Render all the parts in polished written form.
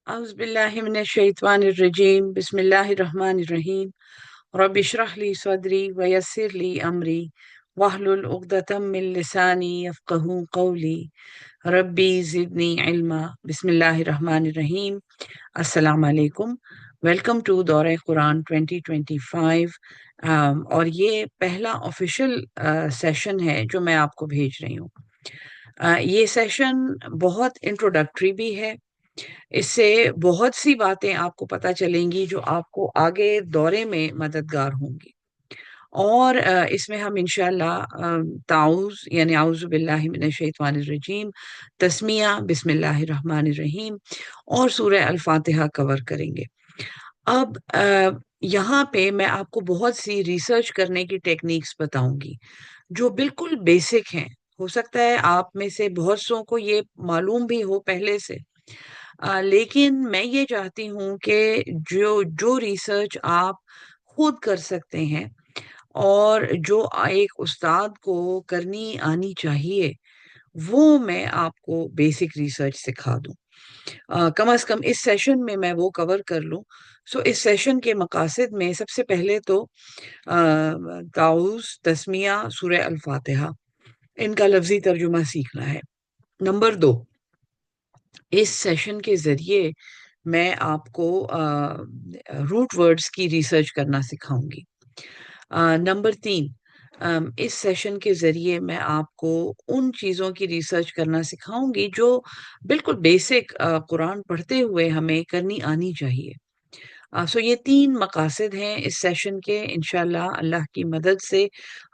أعوذ بالله من الشيطان الرجيم بسم الله الرحمن الرحيم رب اشرح لي صدري ويسر لي أمري واحلل عقدة من لساني يفقهوا قولي ربي زدني علما بسم الله الرحمن الرحيم السلام علیکم. ویلکم ٹو دورہ قرآن 2025. اور یہ پہلا آفیشیل سیشن ہے جو میں آپ کو بھیج رہی ہوں. یہ سیشن بہت انٹروڈکٹری بھی ہے. اس سے بہت سی باتیں آپ کو پتہ چلیں گی جو آپ کو آگے دورے میں مددگار ہوں گی. اور اس میں ہم انشاءاللہ تعوذ یعنی اعوذ باللہ من الشیطان الرجیم، تسمیہ بسم اللہ الرحمن الرحیم اور سورہ الفاتحہ کور کریں گے. اب یہاں پہ میں آپ کو بہت سی ریسرچ کرنے کی ٹیکنیکس بتاؤں گی جو بالکل بیسک ہیں. ہو سکتا ہے آپ میں سے بہت سو کو یہ معلوم بھی ہو پہلے سے، لیکن میں یہ چاہتی ہوں کہ جو ریسرچ آپ خود کر سکتے ہیں اور جو ایک استاد کو کرنی آنی چاہیے وہ میں آپ کو بیسک ریسرچ سکھا دوں. کم از کم اس سیشن میں وہ کور کر لوں. سو اس سیشن کے مقاصد میں سب سے پہلے تو تعوذ، تسمیہ، سورہ الفاتحہ، ان کا لفظی ترجمہ سیکھنا ہے. نمبر 2، اس سیشن کے ذریعے میں آپ کو روٹ ورڈز کی ریسرچ کرنا سکھاؤں گی. نمبر 3، اس سیشن کے ذریعے میں آپ کو ان چیزوں کی ریسرچ کرنا سکھاؤں گی جو بالکل بیسک قرآن پڑھتے ہوئے ہمیں کرنی آنی چاہیے. سو یہ 3 مقاصد ہیں اس سیشن کے. انشاءاللہ اللہ کی مدد سے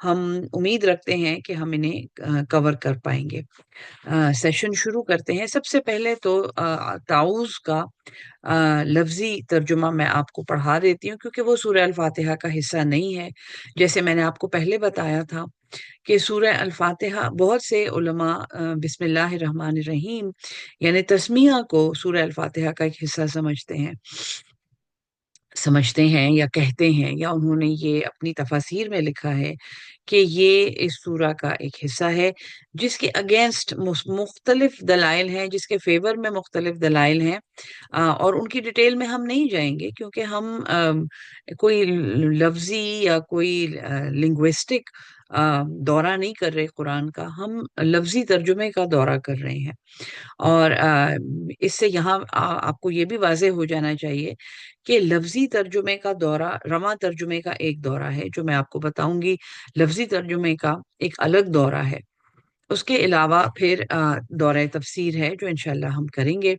ہم امید رکھتے ہیں کہ ہم انہیں کور کر پائیں گے. سیشن شروع کرتے ہیں. سب سے پہلے تو تعوذ کا لفظی ترجمہ میں آپ کو پڑھا دیتی ہوں کیونکہ وہ سورہ الفاتحہ کا حصہ نہیں ہے. جیسے میں نے آپ کو پہلے بتایا تھا کہ سورہ الفاتحہ بہت سے علماء بسم اللہ الرحمن الرحیم یعنی تسمیہ کو سورہ الفاتحہ کا ایک حصہ سمجھتے ہیں یا کہتے ہیں، یا انہوں نے یہ اپنی تفاسیر میں لکھا ہے کہ یہ اس سورہ کا ایک حصہ ہے جس کے اگینسٹ مختلف دلائل ہیں، جس کے فیور میں مختلف دلائل ہیں. اور ان کی ڈیٹیل میں ہم نہیں جائیں گے کیونکہ ہم کوئی لفظی یا کوئی لنگوسٹک دورہ نہیں کر رہے قرآن کا، ہم لفظی ترجمے کا دورہ کر رہے ہیں. اور اس سے یہاں آپ کو یہ بھی واضح ہو جانا چاہیے کہ لفظی ترجمے کا دورہ رواں ترجمے کا ایک دورہ ہے جو میں آپ کو بتاؤں گی. لفظی ترجمے کا ایک الگ دورہ ہے. اس کے علاوہ پھر دورہ تفسیر ہے جو انشاءاللہ ہم کریں گے،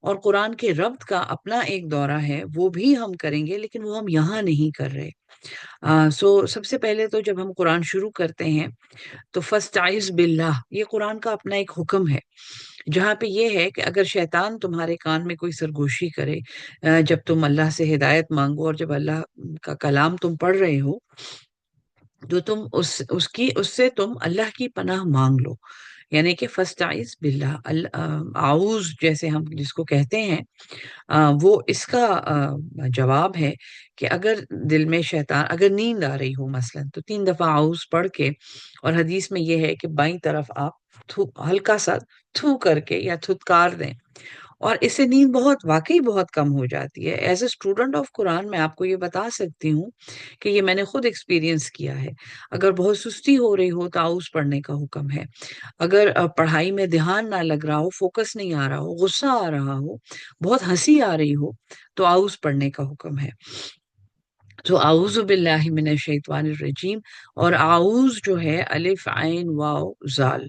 اور قرآن کے ربط کا اپنا ایک دورہ ہے وہ بھی ہم کریں گے، لیکن وہ ہم یہاں نہیں کر رہے. سب سے پہلے تو جب ہم قرآن شروع کرتے ہیں تو فاستعذ باللہ، یہ قرآن کا اپنا ایک حکم ہے جہاں پہ یہ ہے کہ اگر شیطان تمہارے کان میں کوئی سرگوشی کرے جب تم اللہ سے ہدایت مانگو اور جب اللہ کا کلام تم پڑھ رہے ہو تو تم اس سے تم اللہ کی پناہ مانگ لو. یعنی کہ فاستعذ باللہ، اعوذ جیسے ہم جس کو کہتے ہیں وہ اس کا جواب ہے کہ اگر دل میں شیطان، اگر نیند آ رہی ہو مثلا تو 3 دفعہ اعوذ پڑھ کے، اور حدیث میں یہ ہے کہ بائیں طرف آپ ہلکا سا تھو کر کے یا تھتکار دیں، اور اس سے نیند واقعی بہت کم ہو جاتی ہے. ایز اے اسٹوڈنٹ آف قرآن میں آپ کو یہ بتا سکتی ہوں کہ یہ میں نے خود ایکسپیرینس کیا ہے. اگر بہت سستی ہو رہی ہو تو تعوذ پڑھنے کا حکم ہے. اگر پڑھائی میں دھیان نہ لگ رہا ہو، فوکس نہیں آ رہا ہو، غصہ آ رہا ہو، بہت ہنسی آ رہی ہو تو اعوذ پڑھنے کا حکم ہے. تو اعوذ باللہ من الشیطان الرجیم، اور اعوذ جو ہے الف عین واو زال.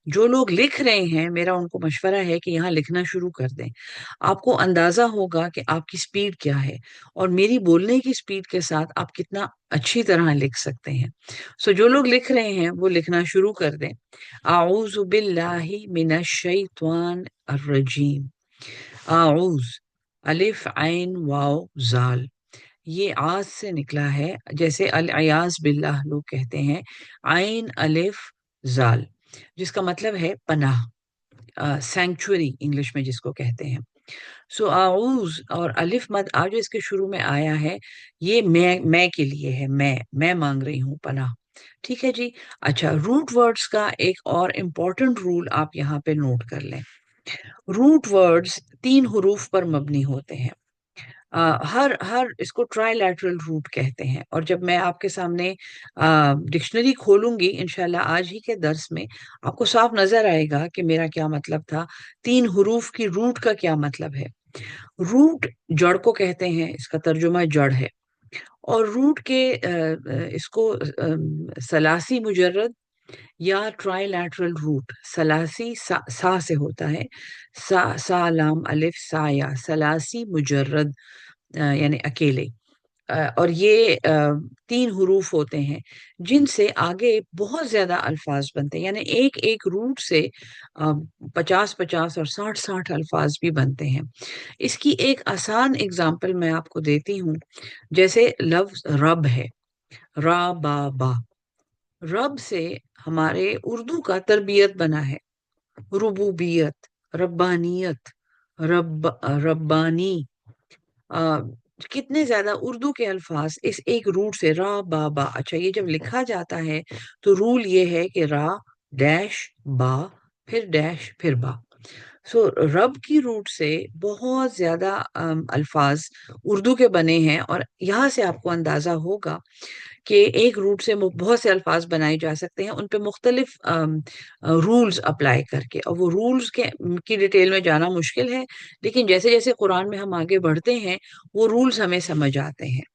جو لوگ لکھ رہے ہیں میرا ان کو مشورہ ہے کہ یہاں لکھنا شروع کر دیں. آپ کو اندازہ ہوگا کہ آپ کی سپیڈ کیا ہے اور میری بولنے کی سپیڈ کے ساتھ آپ کتنا اچھی طرح لکھ سکتے ہیں. جو لوگ لکھ رہے ہیں وہ لکھنا شروع کر دیں. اعوذ باللہ من الشیطان الرجیم. اعوذ الف عین واو زال، یہ آج سے نکلا ہے جیسے العیاذ باللہ لوگ کہتے ہیں، عین الف زال، جس کا مطلب ہے پناہ، سینکچوری انگلش میں جس کو کہتے ہیں. اعوذ اور الف مد آ جو اس کے شروع میں آیا ہے یہ میں کے لیے ہے، میں مانگ رہی ہوں پناہ. ٹھیک ہے جی. اچھا، روٹ ورڈز کا ایک اور امپورٹنٹ رول آپ یہاں پہ نوٹ کر لیں. روٹ ورڈز 3 حروف پر مبنی ہوتے ہیں. ہر ہر اس کو ٹرائی لیٹرل روٹ کہتے ہیں. اور جب میں آپ کے سامنے ڈکشنری کھولوں گی انشاءاللہ آج ہی کے درس میں، آپ کو صاف نظر آئے گا کہ میرا کیا مطلب تھا. 3 حروف کی روٹ کا کیا مطلب ہے. روٹ جڑ کو کہتے ہیں، اس کا ترجمہ جڑ ہے. اور روٹ کے اس کو ثلاثی مجرد یا ٹرائی لیٹرل روٹ، ثلاثی سا سے ہوتا ہے، سا سا لام الف سا یا ثلاثی مجرد یعنی اکیلے. اور یہ 3 حروف ہوتے ہیں جن سے آگے بہت زیادہ الفاظ بنتے ہیں، یعنی ایک ایک روٹ سے 50 50 اور 60 60 الفاظ بھی بنتے ہیں. اس کی ایک آسان اگزامپل میں آپ کو دیتی ہوں. جیسے لفظ رب ہے، را با با. رب سے ہمارے اردو کا تربیت بنا ہے، ربوبیت، ربانیت، ربانی. آ، کتنے زیادہ اردو کے الفاظ اس ایک روٹ سے را با با. اچھا، یہ جب لکھا جاتا ہے تو رول یہ ہے کہ را ڈیش با پھر ڈیش پھر با. سو رب کی روٹ سے بہت زیادہ الفاظ اردو کے بنے ہیں. اور یہاں سے آپ کو اندازہ ہوگا کہ ایک روٹ سے بہت سے الفاظ بنائے جا سکتے ہیں، ان پہ مختلف رولز اپلائی کر کے. اور وہ رولز کی ڈیٹیل میں جانا مشکل ہے، لیکن جیسے جیسے قرآن میں ہم آگے بڑھتے ہیں وہ رولز ہمیں سمجھ آتے ہیں.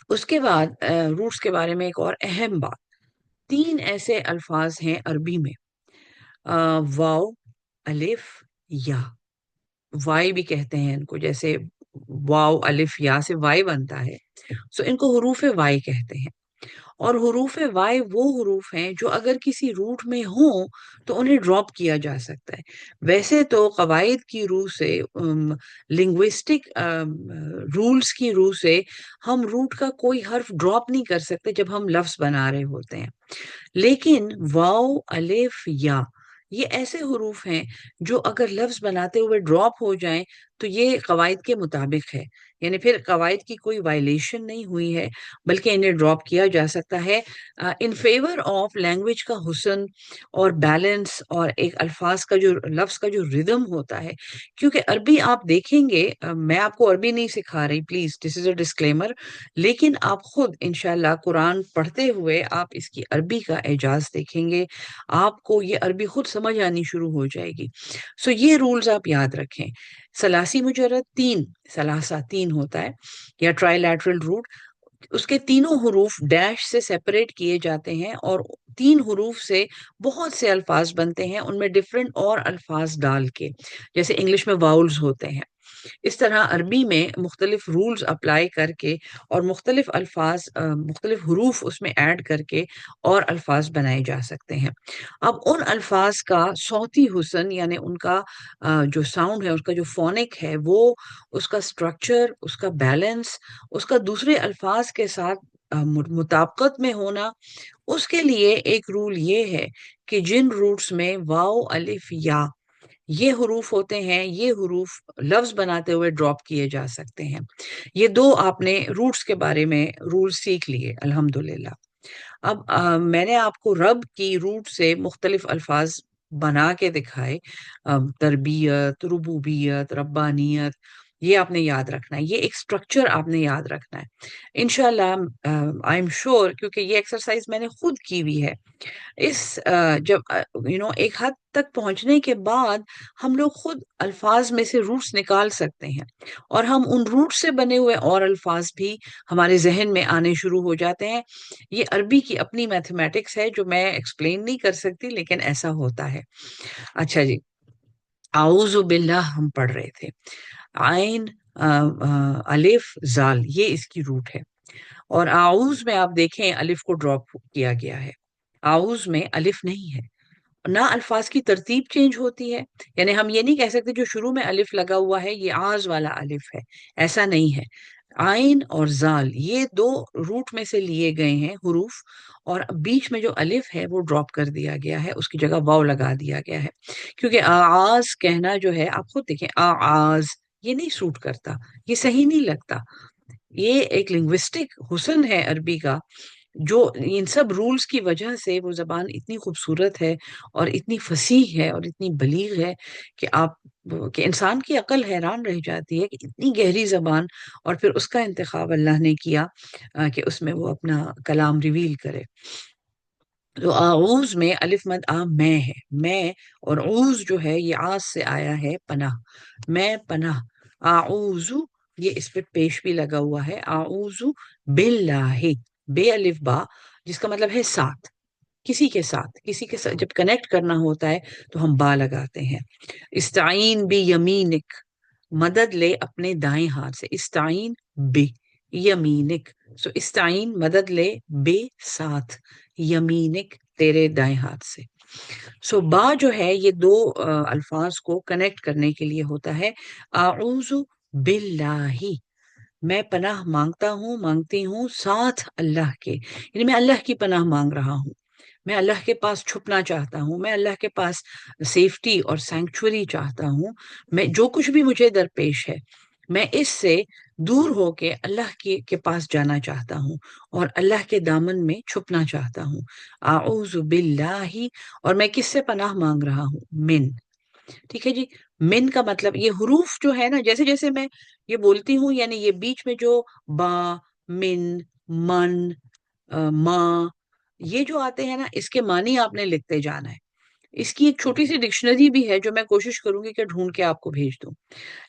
اس کے بعد روٹس کے بارے میں ایک اور اہم بات، 3 ایسے الفاظ ہیں عربی میں، واو، الف، یا. وائی بھی کہتے ہیں ان کو، جیسے واو الف یا سے وائی بنتا ہے، سو ان کو حروف وائی کہتے ہیں. اور حروف وائی وہ حروف ہیں جو اگر کسی روٹ میں ہوں تو انہیں ڈراپ کیا جا سکتا ہے. ویسے تو قواعد کی روح سے، لنگوسٹک رولز کی روح سے ہم روٹ کا کوئی حرف ڈراپ نہیں کر سکتے جب ہم لفظ بنا رہے ہوتے ہیں. لیکن واو، الف، یا یہ ایسے حروف ہیں جو اگر لفظ بناتے ہوئے ڈراپ ہو جائیں تو یہ قواعد کے مطابق ہے، یعنی پھر قواعد کی کوئی وائلیشن نہیں ہوئی ہے، بلکہ انہیں ڈراپ کیا جا سکتا ہے ان فیور آف لینگویج کا حسن اور بیلنس، اور ایک الفاظ کا جو لفظ کا جو ردم ہوتا ہے. کیونکہ عربی آپ دیکھیں گے، میں آپ کو عربی نہیں سکھا رہی، please this is a disclaimer, لیکن آپ خود انشاءاللہ قرآن پڑھتے ہوئے آپ اس کی عربی کا اعجاز دیکھیں گے، آپ کو یہ عربی خود سمجھ آنی شروع ہو جائے گی. سو یہ رولز آپ یاد رکھیں. ثلاثی مجرد 3، ثلاثہ 3 ہوتا ہے، یا ٹرائی لیٹرل روٹ. اس کے تینوں حروف ڈیش سے سیپریٹ کیے جاتے ہیں اور 3 حروف سے بہت سے الفاظ بنتے ہیں، ان میں ڈفرینٹ اور الفاظ ڈال کے، جیسے انگلش میں واؤلز ہوتے ہیں. اس طرح عربی میں مختلف رولز اپلائی کر کے اور مختلف الفاظ، مختلف حروف اس میں ایڈ کر کے اور الفاظ بنائے جا سکتے ہیں. اب ان الفاظ کا صوتی حسن، یعنی ان کا جو ساؤنڈ ہے، اس کا جو فونک ہے، وہ اس کا اسٹرکچر، اس کا بیلنس، اس کا دوسرے الفاظ کے ساتھ مطابقت میں ہونا، اس کے لیے ایک رول یہ ہے کہ جن روٹس میں واو، الف، یا یہ حروف ہوتے ہیں، یہ حروف لفظ بناتے ہوئے ڈراپ کیے جا سکتے ہیں. یہ 2 آپ نے روٹس کے بارے میں رول سیکھ لیے الحمدللہ. اب میں نے آپ کو رب کی روٹ سے مختلف الفاظ بنا کے دکھائے، تربیت، ربوبیت، ربانیت. یہ آپ نے یاد رکھنا ہے، یہ ایک سٹرکچر آپ نے یاد رکھنا ہے انشاءاللہ. آئی ایم شیور، کیونکہ یہ ایکسرسائز میں نے خود کی ہوئی ہے. اس جب ایک حد تک پہنچنے کے بعد ہم لوگ خود الفاظ میں سے روٹس نکال سکتے ہیں، اور ہم ان روٹ سے بنے ہوئے اور الفاظ بھی ہمارے ذہن میں آنے شروع ہو جاتے ہیں. یہ عربی کی اپنی میتھمیٹکس ہے جو میں ایکسپلین نہیں کر سکتی، لیکن ایسا ہوتا ہے. اچھا جی، اعوذ باللہ ہم پڑھ رہے تھے. عین، الف، زال، یہ اس کی روٹ ہے. اور اعوذ میں آپ دیکھیں الف کو ڈراپ کیا گیا ہے، اعوذ میں الف نہیں ہے. نہ الفاظ کی ترتیب چینج ہوتی ہے، یعنی ہم یہ نہیں کہہ سکتے جو شروع میں الف لگا ہوا ہے یہ آز والا الف ہے، ایسا نہیں ہے. آئین اور زال یہ 2 روٹ میں سے لیے گئے ہیں حروف، اور بیچ میں جو الف ہے وہ ڈراپ کر دیا گیا ہے، اس کی جگہ واو لگا دیا گیا ہے. کیونکہ آز کہنا جو ہے، آپ خود دیکھیں، آز یہ نہیں سوٹ کرتا، یہ صحیح نہیں لگتا. یہ ایک لنگوسٹک حسن ہے عربی کا جو ان سب رولز کی وجہ سے وہ زبان اتنی خوبصورت ہے اور اتنی فصیح ہے اور اتنی بلیغ ہے کہ آپ کہ انسان کی عقل حیران رہ جاتی ہے کہ اتنی گہری زبان، اور پھر اس کا انتخاب اللہ نے کیا کہ اس میں وہ اپنا کلام ریویل کرے۔ تو اعوذ میں الف مد آ میں ہے، میں، اور عوز جو ہے یہ آس سے آیا ہے پناہ، میں پناہ، اعوذ، یہ اس پہ پیش بھی لگا ہوا ہے، اعوذ باللہ، بے الف با، جس کا مطلب ہے ساتھ، کسی کے ساتھ، کسی کے ساتھ جب کنیکٹ کرنا ہوتا ہے تو ہم با لگاتے ہیں۔ استعین بی یمینک، مدد لے اپنے دائیں ہاتھ سے، استعین بے یمینک، سو استعین مدد لے بے ساتھ، یمینک تیرے دائیں ہاتھ سے۔ سو با جو ہے یہ دو الفاظ کو کنیکٹ کرنے کے لیے ہوتا ہے، اعوذ باللہ، میں پناہ مانگتا ہوں، مانگتی ہوں ساتھ اللہ کے، یعنی میں اللہ کی پناہ مانگ رہا ہوں، میں اللہ کے پاس چھپنا چاہتا ہوں، میں اللہ کے پاس سیفٹی اور سینکچوری چاہتا ہوں، میں جو کچھ بھی مجھے درپیش ہے میں اس سے دور ہو کے اللہ کے پاس جانا چاہتا ہوں اور اللہ کے دامن میں چھپنا چاہتا ہوں۔ اعوذ باللہ، اور میں کس سے پناہ مانگ رہا ہوں؟ من، ٹھیک ہے جی، من کا مطلب یہ حروف جو ہے نا، جیسے جیسے میں یہ بولتی ہوں، یعنی یہ بیچ میں جو با، من، من، ما، یہ جو آتے ہیں نا، اس کے معنی آپ نے لکھتے جانا ہے۔ اس کی ایک چھوٹی سی ڈکشنری بھی ہے جو میں کوشش کروں گی کہ ڈھونڈ کے آپ کو بھیج دوں،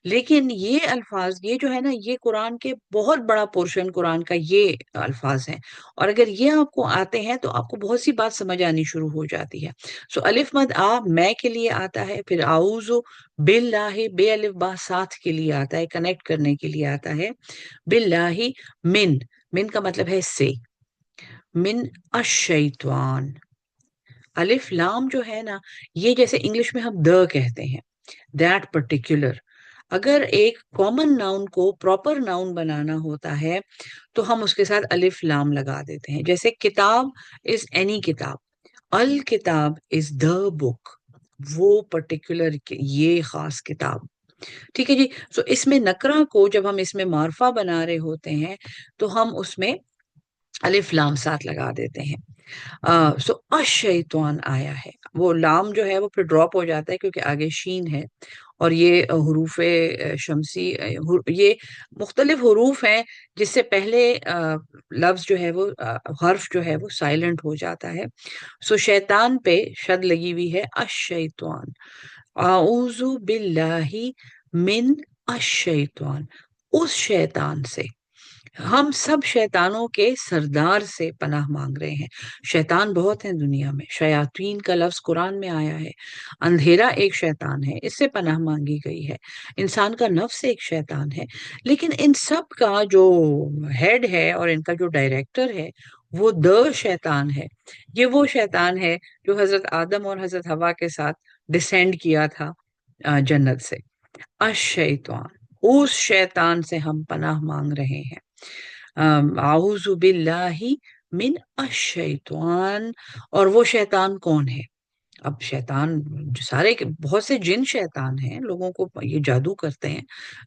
لیکن یہ الفاظ، یہ جو ہے نا، یہ قرآن کے بہت بڑا پورشن قرآن کا یہ الفاظ ہیں، اور اگر یہ آپ کو آتے ہیں تو آپ کو بہت سی بات سمجھ آنی شروع ہو جاتی ہے۔ سو الف مد آ میں کے لیے آتا ہے، پھر اعوذ باللہ، بے الف با ساتھ کے لیے آتا ہے، کنیکٹ کرنے کے لیے آتا ہے، باللہ، من، من کا مطلب ہے سے، من الشیطان، الف لام جو ہے نا، یہ جیسے انگلش میں ہم the کہتے ہیں، that particular، اگر ایک کامن ناؤن کو پراپر ناؤن بنانا ہوتا ہے تو ہم اس کے ساتھ الف لام لگا دیتے ہیں، جیسے کتاب از اینی کتاب، الکتاب از the book، وہ پرٹیکولر یہ خاص کتاب، ٹھیک ہے جی۔ سو اس میں نکرہ کو جب ہم اس میں معرفہ بنا رہے ہوتے ہیں تو ہم اس میں الف لام ساتھ لگا دیتے ہیں۔ سو الشیطان آیا ہے، وہ لام جو ہے وہ پھر ڈراپ ہو جاتا ہے کیونکہ آگے شین ہے، اور یہ حروف شمسی، یہ مختلف حروف ہیں جس سے پہلے لفظ جو ہے وہ حرف جو ہے وہ سائلنٹ ہو جاتا ہے۔ سو شیطان پہ شد لگی ہوئی ہے، الشیطان، اعوذ باللہ من الشیطان، اس شیطان سے، ہم سب شیطانوں کے سردار سے پناہ مانگ رہے ہیں۔ شیطان بہت ہیں دنیا میں، شیاطین کا لفظ قرآن میں آیا ہے، اندھیرا ایک شیطان ہے، اس سے پناہ مانگی گئی ہے، انسان کا نفس ایک شیطان ہے، لیکن ان سب کا جو ہیڈ ہے اور ان کا جو ڈائریکٹر ہے وہ شیطان ہے، یہ وہ شیطان ہے جو حضرت آدم اور حضرت حوا کے ساتھ ڈسینڈ کیا تھا جنت سے۔ الشیطان، اس شیطان سے ہم پناہ مانگ رہے ہیں، اعوذ باللہ من الشیطان، اور وہ شیطان کون ہے؟ اب شیطان سارے بہت سے جن شیطان ہیں، لوگوں کو یہ جادو کرتے ہیں،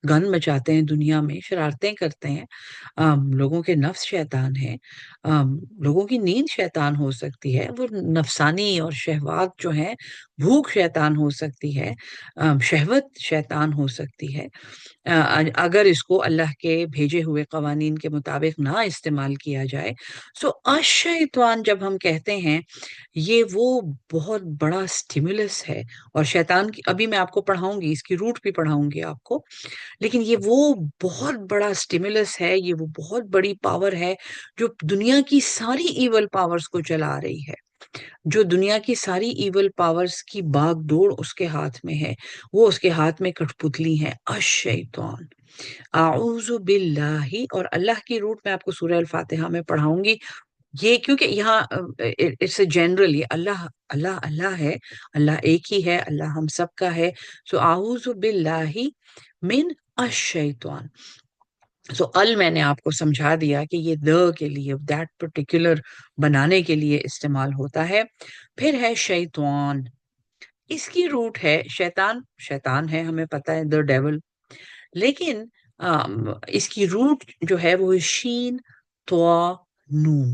گن مچاتے ہیں دنیا میں، شرارتیں کرتے ہیں، لوگوں کے نفس شیطان ہیں، لوگوں کی نیند شیطان ہو سکتی ہے، وہ نفسانی اور شہوات جو ہیں، بھوک شیطان ہو سکتی ہے، شہوت شیطان ہو سکتی ہے، اگر اس کو اللہ کے بھیجے ہوئے قوانین کے مطابق نہ استعمال کیا جائے۔ سو الشیطان جب ہم کہتے ہیں، یہ وہ بہت بڑا سٹیمولس ہے، اور شیطان کی ابھی میں آپ کو پڑھاؤں گی، اس کی روٹ بھی پڑھاؤں گی آپ کو، لیکن یہ وہ بہت بڑا سٹیمولس ہے، یہ وہ بہت بڑی پاور ہے جو دنیا کی ساری ایول پاورز کو چلا رہی ہے، جو دنیا کی ساری ایول پاورز کی باغ دوڑ اس کے ہاتھ میں ہے، وہ اس کے ہاتھ میں کٹھ پتلی ہے، الشیطان، اعوذ باللہ، اور اللہ کی روٹ میں آپ کو سورہ الفاتحہ میں پڑھاؤں گی، یہ کیونکہ یہاں اٹس اے جنرل، یہ اللہ اللہ اللہ ہے، اللہ ایک ہی ہے، اللہ ہم سب کا ہے۔ سو اعوذ باللہ من الشیطان، سو میں نے آپ کو سمجھا دیا کہ یہ کے لیے، دیٹ پرٹیکولر بنانے کے لیے استعمال ہوتا ہے۔ پھر ہے شیطان، اس کی روٹ ہے شیطان، شیطان ہے ہمیں پتہ ہے، the devil، لیکن اس کی روٹ جو ہے وہ شین، توا، نون،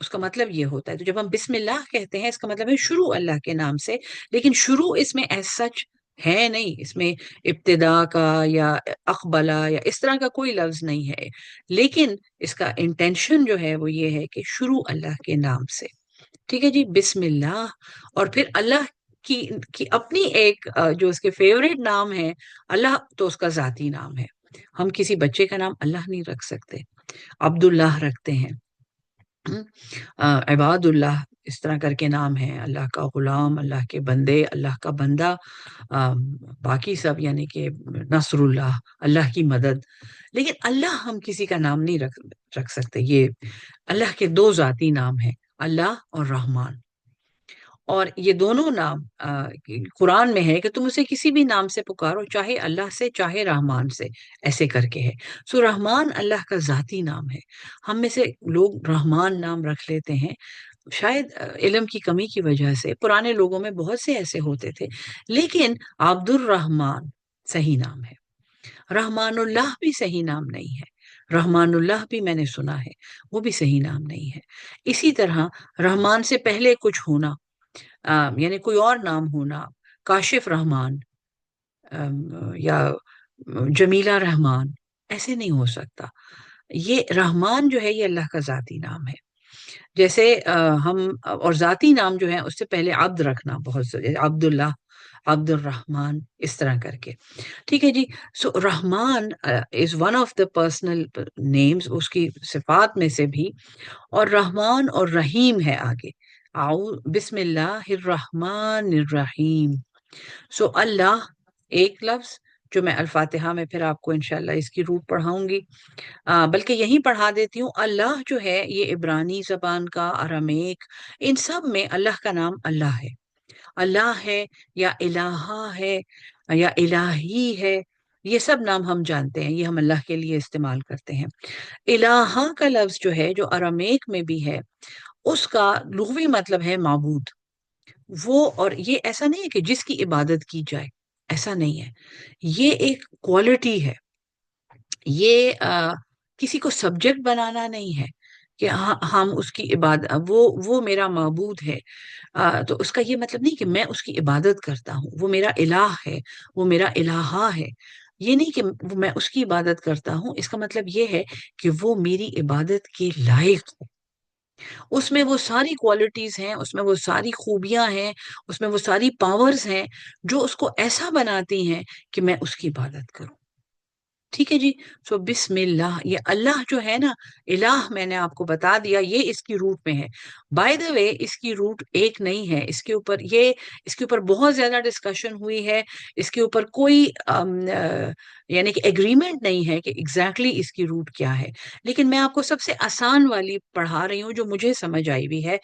اس کا مطلب یہ ہوتا ہے. تو جب ہم بسم اللہ کہتے ہیں اس کا مطلب ہے شروع اللہ کے نام سے. لیکن شروع اس میں ایز سچ ہے نہیں، اس میں ابتدا کا یا اقبلا یا اس طرح کا کوئی لفظ نہیں ہے. لیکن اس کا انٹینشن جو ہے وہ یہ ہے کہ شروع اللہ کے نام سے. ٹھیک ہے جی، بسم اللہ. اور پھر اللہ کی اپنی ایک جو اس کے فیوریٹ نام ہے اللہ، تو اس کا ذاتی نام ہے. ہم کسی بچے کا نام اللہ نہیں رکھ سکتے، عبداللہ رکھتے ہیں. عباد اللہ اس طرح کر کے نام ہے، اللہ کا غلام، اللہ کے بندے، اللہ کا بندہ. باقی سب یعنی کہ نصر اللہ، اللہ کی مدد. لیکن اللہ ہم کسی کا نام نہیں رکھ سکتے. یہ اللہ کے دو ذاتی نام ہیں، اللہ اور رحمان. اور یہ دونوں نام قرآن میں ہے کہ تم اسے کسی بھی نام سے پکارو، چاہے اللہ سے چاہے رحمان سے، ایسے کر کے ہے. سو رحمان اللہ کا ذاتی نام ہے. ہم میں سے لوگ رحمان نام رکھ لیتے ہیں، شاید علم کی کمی کی وجہ سے. پرانے لوگوں میں بہت سے ایسے ہوتے تھے. لیکن عبد الرحمان صحیح نام ہے. رحمان اللہ بھی صحیح نام نہیں ہے. رحمان اللہ بھی میں نے سنا ہے، وہ بھی صحیح نام نہیں ہے. اسی طرح رحمان سے پہلے کچھ ہونا، یعنی کوئی اور نام ہونا، کاشف رحمان یا جمیلہ رحمان، ایسے نہیں ہو سکتا. یہ رحمان جو ہے یہ اللہ کا ذاتی نام ہے. جیسے ہم اور ذاتی نام جو ہے اس سے پہلے عبد رکھنا بہت ضروری، عبداللہ، عبد الرحمان، اس طرح کر کے. ٹھیک ہے جی. So Rahman is one of the personal names, اس کی صفات میں سے بھی. اور رحمان اور رحیم ہے آگے، بسم اللہ الرحمن الرحیم. سو اللہ ایک لفظ جو میں الفاتحہ میں پھر آپ کو انشاءاللہ اس کی روٹ پڑھاؤں گی، بلکہ یہیں پڑھا دیتی ہوں. اللہ جو ہے یہ عبرانی زبان کا، ارمیک، ان سب میں اللہ کا نام اللہ ہے. اللہ ہے یا الہا ہے یا الہی ہے، یہ سب نام ہم جانتے ہیں، یہ ہم اللہ کے لیے استعمال کرتے ہیں. الہا کا لفظ جو ہے جو ارمیک میں بھی ہے، اس کا لغوی مطلب ہے معبود. وہ، اور یہ ایسا نہیں ہے کہ جس کی عبادت کی جائے، ایسا نہیں ہے. یہ ایک کوالٹی ہے. یہ کسی کو سبجیکٹ بنانا نہیں ہے کہ ہم اس کی عبادت، وہ میرا معبود ہے. تو اس کا یہ مطلب نہیں کہ میں اس کی عبادت کرتا ہوں، وہ میرا الہ ہے، وہ میرا الہا ہے. یہ نہیں کہ میں اس کی عبادت کرتا ہوں، اس کا مطلب یہ ہے کہ وہ میری عبادت کے لائق ہے. اس میں وہ ساری کوالٹیز ہیں، اس میں وہ ساری خوبیاں ہیں، اس میں وہ ساری پاورز ہیں جو اس کو ایسا بناتی ہیں کہ میں اس کی عبادت کروں. ٹھیک ہے جی. سو بسم اللہ، یہ اللہ جو ہے نا، الہ میں نے آپ کو بتا دیا یہ اس کی روٹ میں ہے. بائی دا وے اس کی روٹ ایک نہیں ہے، اس کے اوپر بہت زیادہ ڈسکشن ہوئی ہے. اس کے اوپر کوئی یعنی کہ ایگریمنٹ نہیں ہے کہ ایگزیکٹلی اس کی روٹ کیا ہے. لیکن میں آپ کو سب سے آسان والی پڑھا رہی ہوں جو مجھے سمجھ آئی بھی ہے.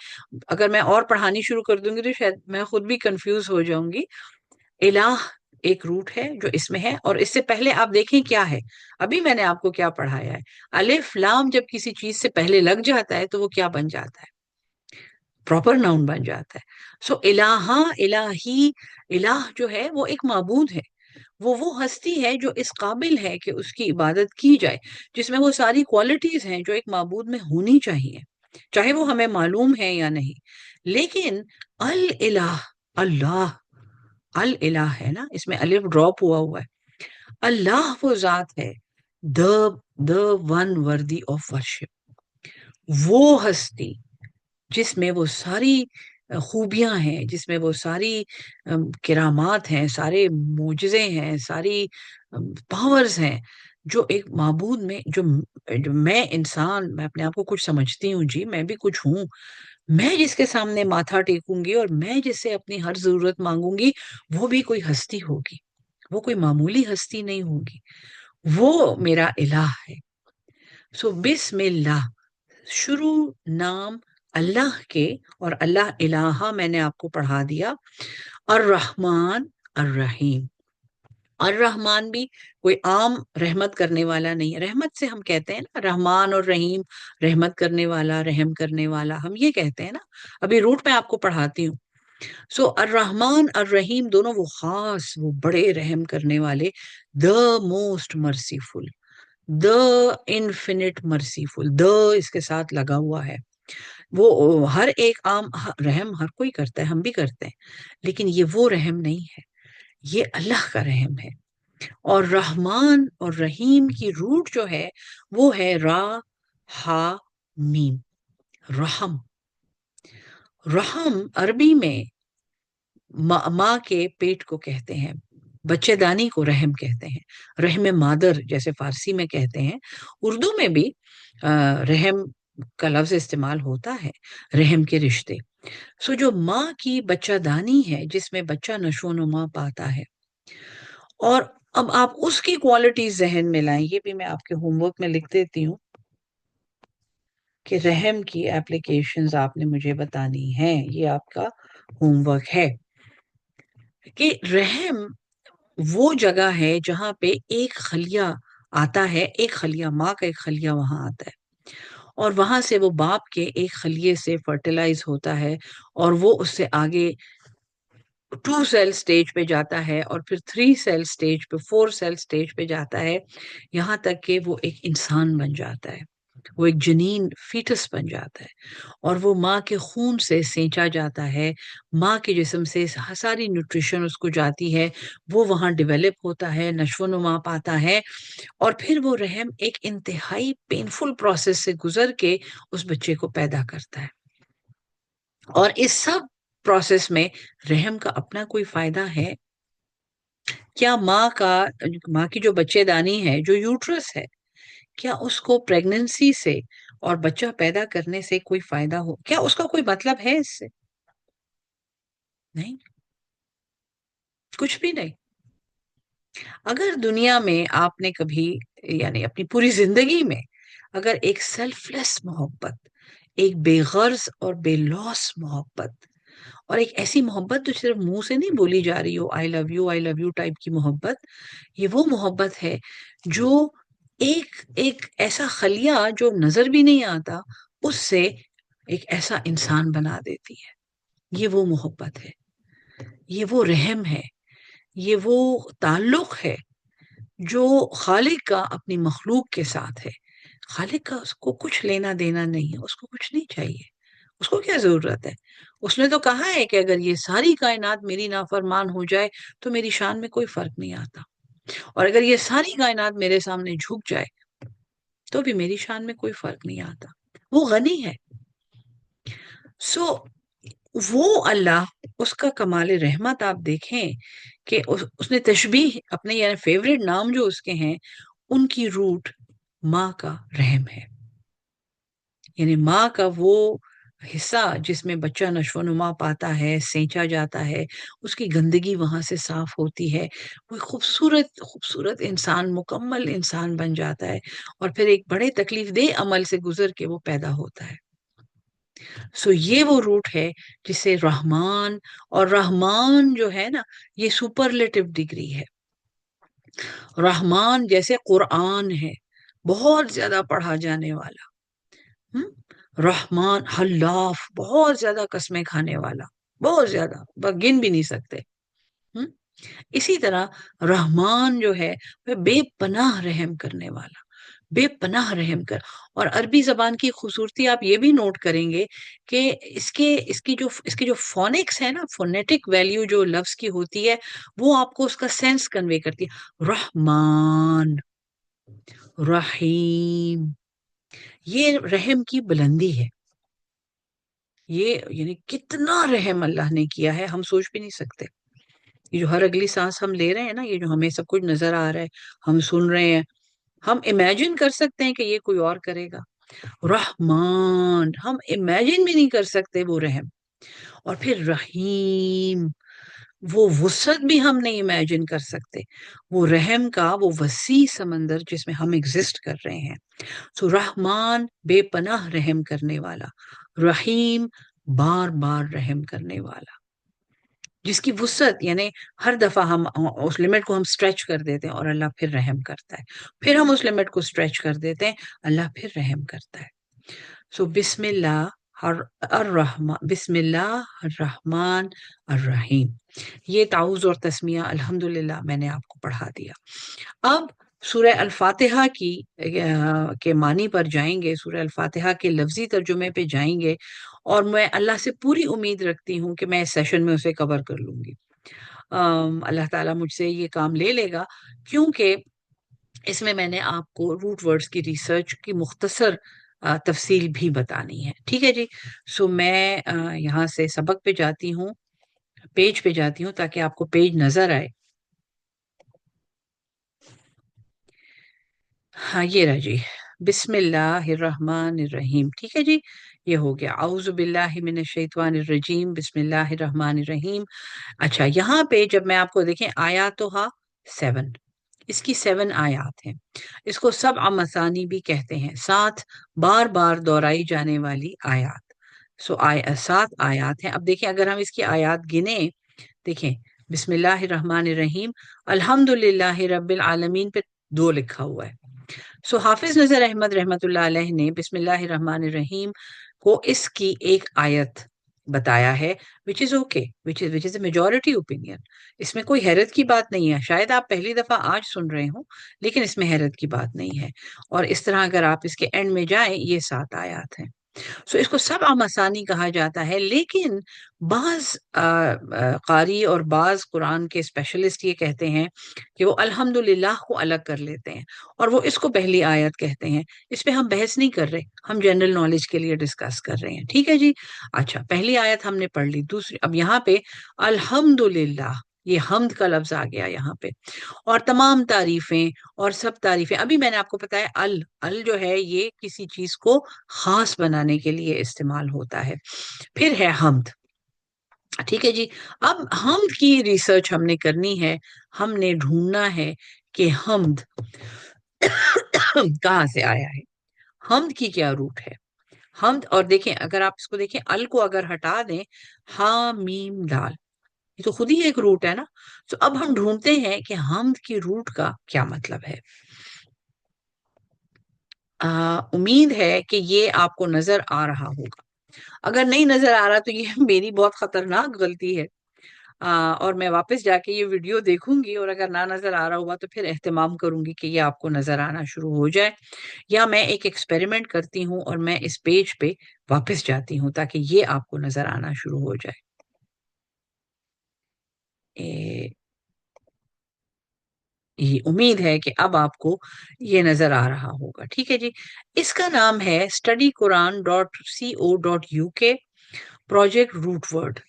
اگر میں اور پڑھانی شروع کر دوں گی تو شاید میں خود بھی کنفیوز ہو جاؤں گی. الہ ایک روٹ ہے جو اس میں ہے، اور اس سے پہلے آپ دیکھیں کیا ہے. ابھی میں نے آپ کو کیا پڑھایا ہے، الف لام جب کسی چیز سے پہلے لگ جاتا ہے تو وہ کیا بن جاتا ہے، پراپر ناؤن بن جاتا ہے. سو الہا، الہی، الہ جو ہے وہ ایک معبود ہے. وہ ہستی ہے جو اس قابل ہے کہ اس کی عبادت کی جائے، جس میں وہ ساری کوالٹیز ہیں جو ایک معبود میں ہونی چاہیے، چاہے وہ ہمیں معلوم ہے یا نہیں. لیکن الہ، اللہ، الہ ہے نا، اس میں الف ڈراپ ہوا ہے. اللہ وہ ذات ہے، the one worthy of worship، وہ ہستی جس میں وہ ساری خوبیاں ہیں، جس میں وہ ساری کرامات ہیں، سارے معجزے ہیں، ساری پاورز ہیں، جو ایک معبود میں جو میں انسان، میں اپنے آپ کو کچھ سمجھتی ہوں جی، میں بھی کچھ ہوں. میں جس کے سامنے ماتھا ٹیکوں گی اور میں جس سے اپنی ہر ضرورت مانگوں گی، وہ بھی کوئی ہستی ہوگی، وہ کوئی معمولی ہستی نہیں ہوگی، وہ میرا الہ ہے. سو بسم اللہ، شروع نام اللہ کے، اور اللہ الہ میں نے آپ کو پڑھا دیا. الرحمن الرحیم. الرحمن بھی کوئی عام رحمت کرنے والا نہیں ہے. رحمت سے ہم کہتے ہیں نا رحمان اور رحیم، رحمت کرنے والا، رحم کرنے والا، ہم یہ کہتے ہیں نا. ابھی روٹ میں آپ کو پڑھاتی ہوں. سو الرحمن الرحیم دونوں وہ خاص، وہ بڑے رحم کرنے والے، the most merciful، the infinite merciful، the اس کے ساتھ لگا ہوا ہے. وہ ہر ایک عام رحم ہر کوئی کرتا ہے، ہم بھی کرتے ہیں، لیکن یہ وہ رحم نہیں ہے، یہ اللہ کا رحم ہے۔ اور رحمان اور رحیم کی روٹ جو ہے وہ ہے را ہا میم، رحم۔ رحم عربی میں ماں کے پیٹ کو کہتے ہیں، بچے دانی کو رحم کہتے ہیں، رحم مادر جیسے فارسی میں کہتے ہیں، اردو میں بھی رحم کا لفظ استعمال ہوتا ہے، رحم کے رشتے۔ سو جو ماں کی بچہ دانی ہے جس میں بچہ نشو و نما پاتا ہے، اور اب آپ اس کی کوالٹیز ذہن میں لائیں، یہ بھی میں آپ کے ہوم ورک میں لکھ دیتی ہوں کہ رحم کی اپلیکیشنز آپ نے مجھے بتانی ہیں، یہ آپ کا ہوم ورک ہے کہ رحم وہ جگہ ہے جہاں پہ ایک خلیہ آتا ہے، ایک خلیہ ماں کا ایک خلیہ وہاں آتا ہے، اور وہاں سے وہ باپ کے ایک خلیے سے فرٹیلائز ہوتا ہے، اور وہ اس سے آگے 2 سیل سٹیج پہ جاتا ہے، اور پھر 3 سیل سٹیج پہ، 4 سیل سٹیج پہ جاتا ہے، یہاں تک کہ وہ ایک انسان بن جاتا ہے، وہ ایک جنین فیٹس بن جاتا ہے، اور وہ ماں کے خون سے سینچا جاتا ہے، ماں کے جسم سے ساری نیوٹریشن اس کو جاتی ہے، وہ وہاں ڈیولپ ہوتا ہے، نشو و نما پاتا ہے، اور پھر وہ رحم ایک انتہائی پینفل پروسیس سے گزر کے اس بچے کو پیدا کرتا ہے۔ اور اس سب پروسیس میں رحم کا اپنا کوئی فائدہ ہے؟ کیا ماں کی جو بچے دانی ہے، جو یوٹرس ہے، کیا اس کو پریگننسی سے اور بچہ پیدا کرنے سے کوئی فائدہ ہو؟ کیا اس کا کوئی مطلب ہے اس سے؟ نہیں، کچھ بھی نہیں۔ اگر دنیا میں آپ نے کبھی، یعنی اپنی پوری زندگی میں، اگر ایک سیلف لیس محبت، ایک بے غرض اور بے لوس محبت، اور ایک ایسی محبت جو صرف منہ سے نہیں بولی جا رہی ہو، آئی لو یو ٹائپ کی محبت، یہ وہ محبت ہے جو ایک ایسا خلیہ جو نظر بھی نہیں آتا، اس سے ایک ایسا انسان بنا دیتی ہے، یہ وہ محبت ہے، یہ وہ رحم ہے، یہ وہ تعلق ہے جو خالق کا اپنی مخلوق کے ساتھ ہے۔ خالق کا اس کو کچھ لینا دینا نہیں ہے، اس کو کچھ نہیں چاہیے، اس کو کیا ضرورت ہے؟ اس نے تو کہا ہے کہ اگر یہ ساری کائنات میری نافرمان ہو جائے تو میری شان میں کوئی فرق نہیں آتا، اور اگر یہ ساری کائنات میرے سامنے جھک جائے تو بھی میری شان میں کوئی فرق نہیں آتا۔ وہ غنی ہے۔ سو وہ اللہ، اس کا کمال رحمت آپ دیکھیں کہ اس نے تشبیہ اپنے، یعنی فیوریٹ نام جو اس کے ہیں، ان کی روٹ ماں کا رحم ہے، یعنی ماں کا وہ حصہ جس میں بچہ نشو و نما پاتا ہے، سینچا جاتا ہے، اس کی گندگی وہاں سے صاف ہوتی ہے، وہ خوبصورت خوبصورت انسان، مکمل انسان بن جاتا ہے، اور پھر ایک بڑے تکلیف دہ عمل سے گزر کے وہ پیدا ہوتا ہے۔ سو یہ وہ روٹ ہے جسے رحمان، اور رحمان جو ہے نا، یہ سپرلیٹو ڈگری ہے۔ رحمان جیسے قرآن ہے، بہت زیادہ پڑھا جانے والا، رحمان حلاف، بہت زیادہ قسمیں کھانے والا، بہت زیادہ، گن بھی نہیں سکتے۔ اسی طرح رحمان جو ہے وہ بے پناہ رحم کرنے والا، بے پناہ رحم کر۔ اور عربی زبان کی خوبصورتی آپ یہ بھی نوٹ کریں گے کہ اس کی جو فونکس ہے نا، فونیٹک ویلیو جو لفظ کی ہوتی ہے، وہ آپ کو اس کا سینس کنوے کرتی ہے۔ رحمان، رحیم، یہ رحم کی بلندی ہے، یہ یعنی کتنا رحم اللہ نے کیا ہے ہم سوچ بھی نہیں سکتے۔ یہ جو ہر اگلی سانس ہم لے رہے ہیں نا، یہ جو ہمیں سب کچھ نظر آ رہا ہے، ہم سن رہے ہیں، ہم امیجن کر سکتے ہیں کہ یہ کوئی اور کرے گا؟ رحمان، ہم امیجن بھی نہیں کر سکتے وہ رحم۔ اور پھر رحیم، وہ وسعت بھی ہم نہیں امیجن کر سکتے، وہ رحم کا وہ وسیع سمندر جس میں ہم ایگزسٹ کر رہے ہیں۔ سو رحمان بے پناہ رحم کرنے والا، رحیم بار بار رحم کرنے والا، جس کی وسعت یعنی ہر دفعہ ہم اس لمٹ کو ہم سٹریچ کر دیتے ہیں اور اللہ پھر رحم کرتا ہے، پھر ہم اس لمٹ کو سٹریچ کر دیتے ہیں، اللہ پھر رحم کرتا ہے۔ سو بسم اللہ الرحمن، بسم اللہ الرحمن الرحیم، یہ تعوذ اور تسمیہ الحمدللہ میں نے آپ کو پڑھا دیا۔ اب سورہ الفاتحہ کے معنی پر جائیں گے، سورہ الفاتحہ کے لفظی ترجمے پہ جائیں گے، اور میں اللہ سے پوری امید رکھتی ہوں کہ میں اس سیشن میں اسے کور کر لوں گی۔ اللہ تعالیٰ مجھ سے یہ کام لے لے گا، کیونکہ اس میں نے آپ کو روٹ ورڈز کی ریسرچ کی مختصر تفصیل بھی بتانی ہے۔ ٹھیک ہے جی، سو میں یہاں سے سبق پہ جاتی ہوں، پیج پہ جاتی ہوں تاکہ آپ کو پیج نظر آئے۔ ہاں یہ رہا جی، بسم اللہ الرحمن الرحیم۔ ٹھیک ہے جی، یہ ہو گیا، اعوذ باللہ من الشیطان الرجیم، بسم اللہ الرحمن الرحیم۔ اچھا، یہاں پہ جب میں آپ کو دیکھیں آیاتها 7، اس کی 7 آیات ہیں، اس کو سبع مثانی بھی کہتے ہیں، 7 بار بار دہرائی جانے والی آیات۔ سو 7 آیات ہیں۔ اب دیکھیں اگر ہم اس کی آیات گنیں، دیکھیں بسم اللہ الرحمن الرحیم، الحمد للہ رب العالمین پہ 2 لکھا ہوا ہے۔ سو حافظ نذیر احمد رحمت اللہ علیہ نے بسم اللہ الرحمن الرحیم کو اس کی ایک آیت بتایا ہے، which is okay, which is a majority opinion۔ اس میں کوئی حیرت کی بات نہیں ہے، شاید آپ پہلی دفعہ آج سن رہے ہوں، لیکن اس میں حیرت کی بات نہیں ہے۔ اور اس طرح اگر آپ اس کے اینڈ میں جائیں، یہ 7 آیات ہیں۔ سو اس کو سبع مثانی کہا جاتا ہے، لیکن بعض قاری اور بعض قرآن کے اسپیشلسٹ یہ کہتے ہیں کہ وہ الحمدللہ کو الگ کر لیتے ہیں اور وہ اس کو پہلی آیت کہتے ہیں۔ اس پہ ہم بحث نہیں کر رہے، ہم جنرل نالج کے لیے ڈسکس کر رہے ہیں۔ ٹھیک ہے جی، اچھا پہلی آیت ہم نے پڑھ لی، دوسری اب یہاں پہ الحمدللہ، یہ حمد کا لفظ آ گیا یہاں پہ، اور تمام تعریفیں اور سب تعریفیں۔ ابھی میں نے آپ کو بتایا ال جو ہے یہ کسی چیز کو خاص بنانے کے لیے استعمال ہوتا ہے۔ پھر ہے حمد۔ ٹھیک ہے جی، اب حمد کی ریسرچ ہم نے کرنی ہے، ہم نے ڈھونڈنا ہے کہ حمد کہاں سے آیا ہے، حمد کی کیا روٹ ہے۔ حمد، اور دیکھیں اگر آپ اس کو دیکھیں، ال کو اگر ہٹا دیں، ہا میم دال، یہ تو خود ہی ایک روٹ ہے نا۔ تو اب ہم ڈھونڈتے ہیں کہ حمد کی روٹ کا کیا مطلب ہے۔ امید ہے کہ یہ آپ کو نظر آ رہا ہوگا، اگر نہیں نظر آ رہا تو یہ میری بہت خطرناک غلطی ہے، اور میں واپس جا کے یہ ویڈیو دیکھوں گی، اور اگر نہ نظر آ رہا ہوا تو پھر اہتمام کروں گی کہ یہ آپ کو نظر آنا شروع ہو جائے، یا میں ایک ایکسپیریمنٹ کرتی ہوں اور میں اس پیج پہ واپس جاتی ہوں تاکہ یہ آپ کو نظر آنا شروع ہو جائے۔ یہ امید ہے کہ اب آپ کو یہ نظر آ رہا ہوگا۔ ٹھیک ہے جی، اس کا نام ہے studyquran.co.uk پروجیکٹ روٹ ورڈ۔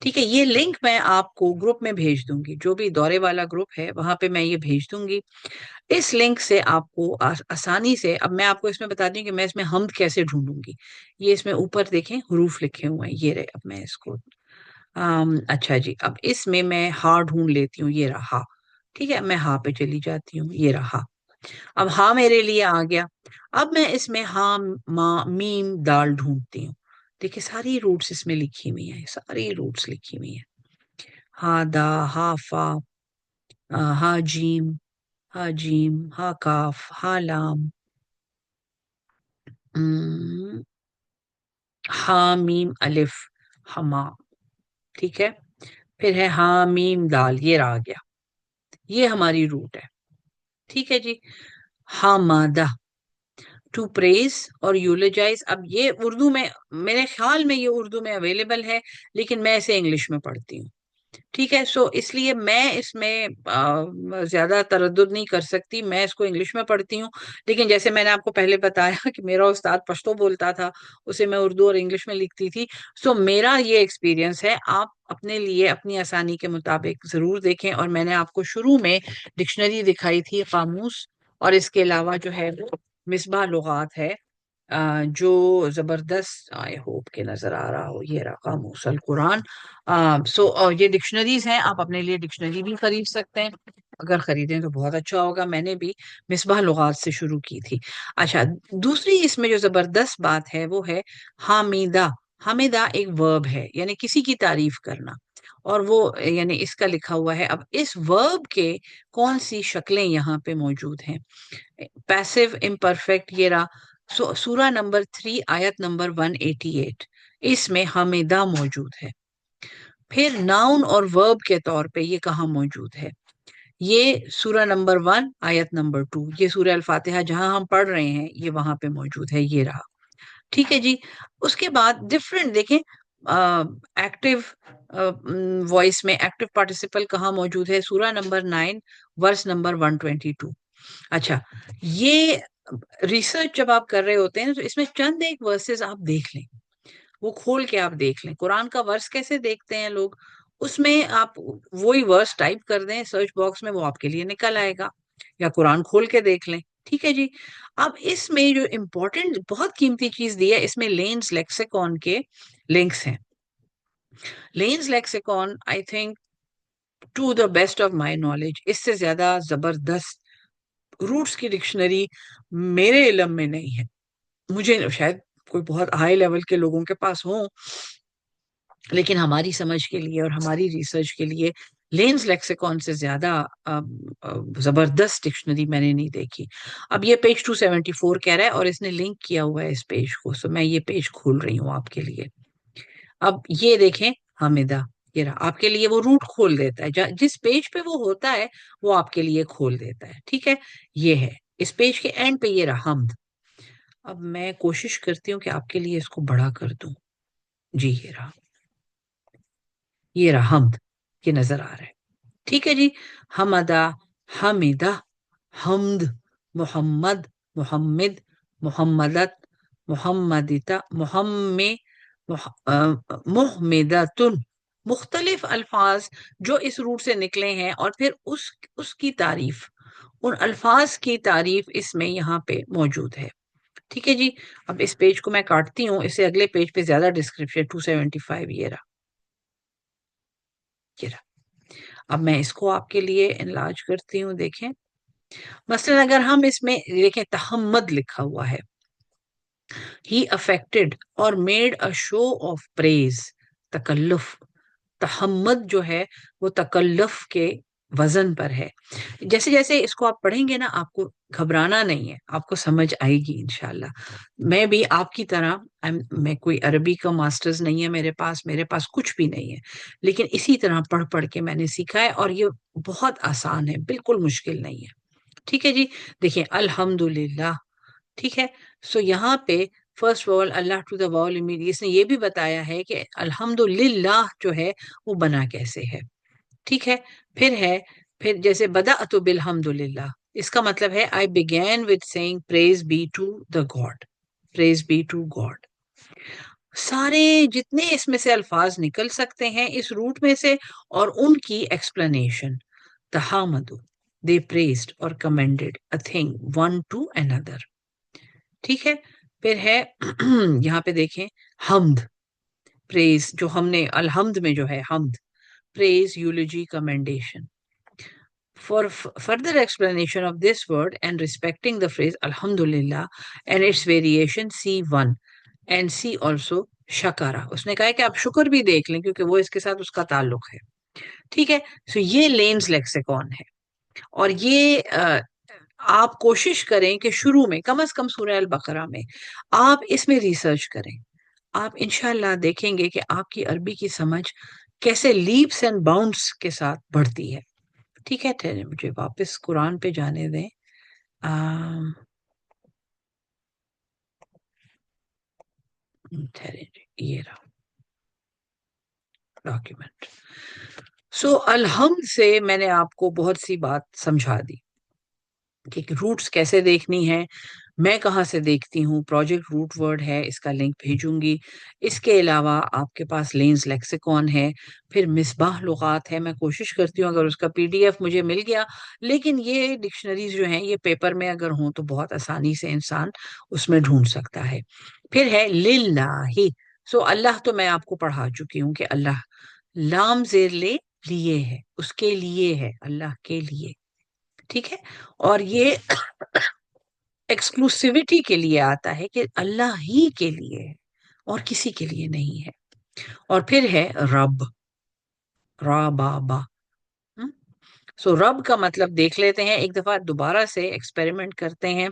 ٹھیک ہے، یہ لنک میں آپ کو گروپ میں بھیج دوں گی، جو بھی دورے والا گروپ ہے وہاں پہ میں یہ بھیج دوں گی۔ اس لنک سے آپ کو آسانی سے، اب میں آپ کو اس میں بتا دوں کہ میں اس میں حمد کیسے ڈھونڈوں گی۔ یہ اس میں اوپر دیکھیں حروف لکھے ہوئے ہیں، یہ رہے، اب میں اس کو اچھا جی، اب اس میں ہا ڈھونڈ لیتی ہوں، یہ رہا۔ ٹھیک ہے، میں ہا پہ چلی جاتی ہوں، یہ رہا۔ اب ہا میرے لیے آ گیا، اب میں اس میں ہا ما میم دال ڈھونڈتی ہوں۔ دیکھیں ساری روٹس اس میں لکھی ہوئی ہیں، ساری روٹس لکھی ہوئی ہیں، ہا دا، ہا فا، ہا جیم، ہا جیم، ہا کاف، ہا لام، ہا میم الف، ہما۔ ٹھیک ہے، پھر ہے ہا میم دال، یہ رہ گیا، یہ ہماری روٹ ہے۔ ٹھیک ہے جی، حامدہ، ٹو پریز اور یولوجائز۔ اب یہ اردو میں، میرے خیال میں یہ اردو میں اویلیبل ہے، لیکن میں اسے انگلش میں پڑھتی ہوں۔ ٹھیک ہے، سو اس لیے میں اس میں زیادہ تردد نہیں کر سکتی، میں اس کو انگلش میں پڑھتی ہوں، لیکن جیسے میں نے آپ کو پہلے بتایا کہ میرا استاد پشتو بولتا تھا، اسے میں اردو اور انگلش میں لکھتی تھی، سو میرا یہ ایکسپیرینس ہے۔ آپ اپنے لیے اپنی آسانی کے مطابق ضرور دیکھیں، اور میں نے آپ کو شروع میں ڈکشنری دکھائی تھی، قاموس، اور اس کے علاوہ جو ہے وہ مصباح لغات ہے، جو زبردست، آئی ہوپ کہ نظر آ رہا ہو، یہ رہا قاموس القرآن۔ سو یہ ڈکشنریز ہیں، آپ اپنے لیے ڈکشنری بھی خرید سکتے ہیں، اگر خریدیں تو بہت اچھا ہوگا۔ میں نے بھی مصباح لغات سے شروع کی تھی۔ اچھا، دوسری اس میں جو زبردست بات ہے وہ ہے حامدہ۔ حامدہ ایک ورب ہے، یعنی کسی کی تعریف کرنا، اور وہ یعنی اس کا لکھا ہوا ہے۔ اب اس ورب کے کون سی شکلیں یہاں پہ موجود ہیں؟ پیسو امپرفیکٹ، یہ رہا۔ سورہ نمبر 3 آیت نمبر 188، اس میں حامدہ موجود ہے۔ پھر ناؤن اور ورب کے طور پہ یہ کہاں موجود ہے؟ یہ سورہ نمبر 1 آیت نمبر 2، یہ سورہ الفاتحہ جہاں ہم پڑھ رہے ہیں یہ وہاں پہ موجود ہے، یہ رہا. ٹھیک ہے جی. اس کے بعد ڈفرینٹ دیکھیں، ایکٹیو وائس میں ایکٹیو پارٹیسپل کہاں موجود ہے؟ سورہ نمبر 9 ورس نمبر 122. اچھا، یہ ریسرچ جب آپ کر رہے ہوتے ہیں تو اس میں چند ایک ورسز آپ دیکھ لیں، وہ کھول کے آپ دیکھ لیں. قرآن کا ورس کیسے دیکھتے ہیں لوگ؟ اس میں آپ وہی ورس ٹائپ کر دیں سرچ باکس میں، وہ آپ کے لیے نکل آئے گا، یا قرآن کھول کے دیکھ لیں. ٹھیک ہے جی. اب اس میں جو امپورٹنٹ بہت قیمتی چیز دی ہے، اس میں لینز لیکسیکون کے لنکس ہیں. Lane's lexicon I think to the best of my knowledge اس سے زیادہ زبردست روٹس کی ڈکشنری میرے علم میں نہیں ہے. مجھے شاید کوئی بہت ہائی لیول کے لوگوں کے پاس ہوں، لیکن ہماری سمجھ کے لیے اور ہماری ریسرچ کے لیے لینز لیکسیکون سے زیادہ زبردست ڈکشنری میں نے نہیں دیکھی. اب یہ پیج 274 کہہ رہا ہے اور اس نے لنک کیا ہوا ہے اس پیج کو، سو میں یہ پیج کھول رہی ہوں آپ کے لیے. اب یہ دیکھیں حامدہ، یہ رہا آپ کے لیے وہ روٹ کھول دیتا ہے، جس پیج پہ وہ ہوتا ہے وہ آپ کے لیے کھول دیتا ہے. ٹھیک ہے، یہ ہے اس پیج کے اینڈ پہ، یہ رہا حمد. اب میں کوشش کرتی ہوں کہ آپ کے لیے اس کو بڑا کر دوں. جی یہ رہا حمد، یہ نظر آ رہا ہے. ٹھیک ہے جی. حمدہ، حمیدہ، حمد، محمد، محمد، محمدت، محمدتا، محمدتن. مختلف الفاظ جو اس روٹ سے نکلے ہیں، اور پھر اس کی تعریف، ان الفاظ کی تعریف اس میں یہاں پہ موجود ہے. ٹھیک ہے جی. اب اس پیج کو میں کاٹتی ہوں، اس سے اگلے پیج پہ زیادہ ڈسکرپشن 275 یہ رہا. اب میں اس کو آپ کے لیے انلارج کرتی ہوں. دیکھیں مثلا اگر ہم اس میں دیکھیں تحمد لکھا ہوا ہے، ہی افیکٹڈ اور made a show of praise. تکلف، تحمد جو ہے وہ تکلف کے وزن پر ہے. جیسے جیسے اس کو آپ پڑھیں گے نا، آپ کو گھبرانا نہیں ہے، آپ کو سمجھ آئے گی انشاءاللہ. میں بھی آپ کی طرح، میں کوئی عربی کا ماسٹرز نہیں ہے میرے پاس کچھ بھی نہیں ہے، لیکن اسی طرح پڑھ پڑھ کے میں نے سیکھا ہے، اور یہ بہت آسان ہے، بالکل مشکل نہیں ہے. ٹھیک ہے جی. دیکھیں الحمدللہ. ٹھیک ہے. سو یہاں پہ فرسٹ وال اللہ ٹو دا وال امیڈی، اس نے یہ بھی بتایا ہے کہ الحمدللہ جو ہے وہ بنا کیسے ہے. ٹھیک ہے. پھر جیسے بدأت بالحمدللہ، اس کا مطلب ہے I began with saying praise be to the God. praise be to God. سارے جتنے اس میں سے الفاظ نکل سکتے ہیں اس روٹ میں سے، اور ان کی explanation. تحامدو، they praised or commended a thing one to another. ٹھیک ہے. پھر ہے یہاں پہ دیکھیں حمد، پریز جو ہم نے الحمد میں جو ہے حمد، praise, eulogy, commendation. For further explanation of this word and respecting the phrase Alhamdulillah and its variation, see 1 and see also Shakara. اس نے کہا ہے کہ آپ شکر بھی دیکھ لیں کیونکہ وہ اس کے ساتھ اس کا تعلق ہے. ٹھیک ہے. سو یہ لینز لیکسیکون ہے، اور یہ آپ کوشش کریں کہ شروع میں کم از کم سورہ البقرہ میں آپ اس میں ریسرچ کریں. آپ انشاءاللہ دیکھیں گے کہ آپ کی عربی کی سمجھ کیسے لیپس اینڈ باؤنڈس کے ساتھ بڑھتی ہے. ٹھیک ہے. ٹھہرے مجھے واپس قرآن پہ جانے دیں. ٹھہرے یہ رہا ڈاکیومنٹ. سو الحمد سے میں نے آپ کو بہت سی بات سمجھا دی کہ روٹس کیسے دیکھنی ہے، میں کہاں سے دیکھتی ہوں. پروجیکٹ روٹ ورڈ ہے، اس کا لنک بھیجوں گی. اس کے علاوہ آپ کے پاس لینز لیکسیکون ہے، پھر مصباح لغات ہے. میں کوشش کرتی ہوں اگر اس کا PDF مجھے مل گیا، لیکن یہ ڈکشنریز جو ہیں یہ پیپر میں اگر ہوں تو بہت آسانی سے انسان اس میں ڈھونڈ سکتا ہے. پھر ہے للہ. سو اللہ تو میں آپ کو پڑھا چکی ہوں کہ اللہ لام زیر لے لیے ہے، اس کے لیے ہے، اللہ کے لیے. ٹھیک ہے. اور یہ ایکسکلوسیوٹی کے لیے آتا ہے کہ اللہ ہی کے لیے ہے اور کسی کے لیے نہیں ہے. اور پھر ہے رب، را با با. سو رب کا مطلب دیکھ لیتے ہیں ایک دفعہ، دوبارہ سے ایکسپیریمنٹ کرتے ہیں،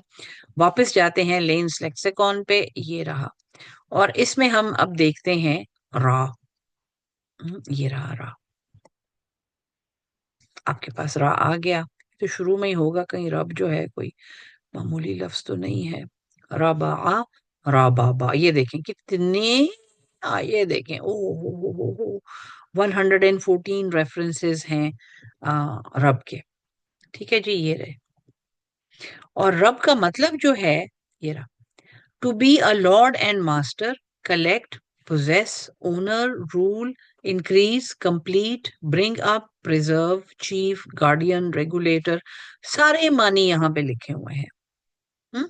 واپس جاتے ہیں لینز لیکسیکون پہ. یہ رہا، اور اس میں ہم اب دیکھتے ہیں را. یہ رہا را. آپ کے پاس را آ گیا تو شروع میں ہی ہوگا کہیں، رب جو ہے کوئی معمولی لفظ تو نہیں ہے. ربا، رابابا، یہ دیکھیں کتنے، یہ دیکھیں، او ہو 114 ریفرنسز ہیں رب کے. ٹھیک ہے جی، یہ رہے. اور رب کا مطلب جو ہے یہ رہا: to be a lord and master, collect, possess, owner, rule, increase, complete, bring up, preserve, chief, guardian, regulator. سارے معنی یہاں پہ لکھے ہوئے ہیں. ہم؟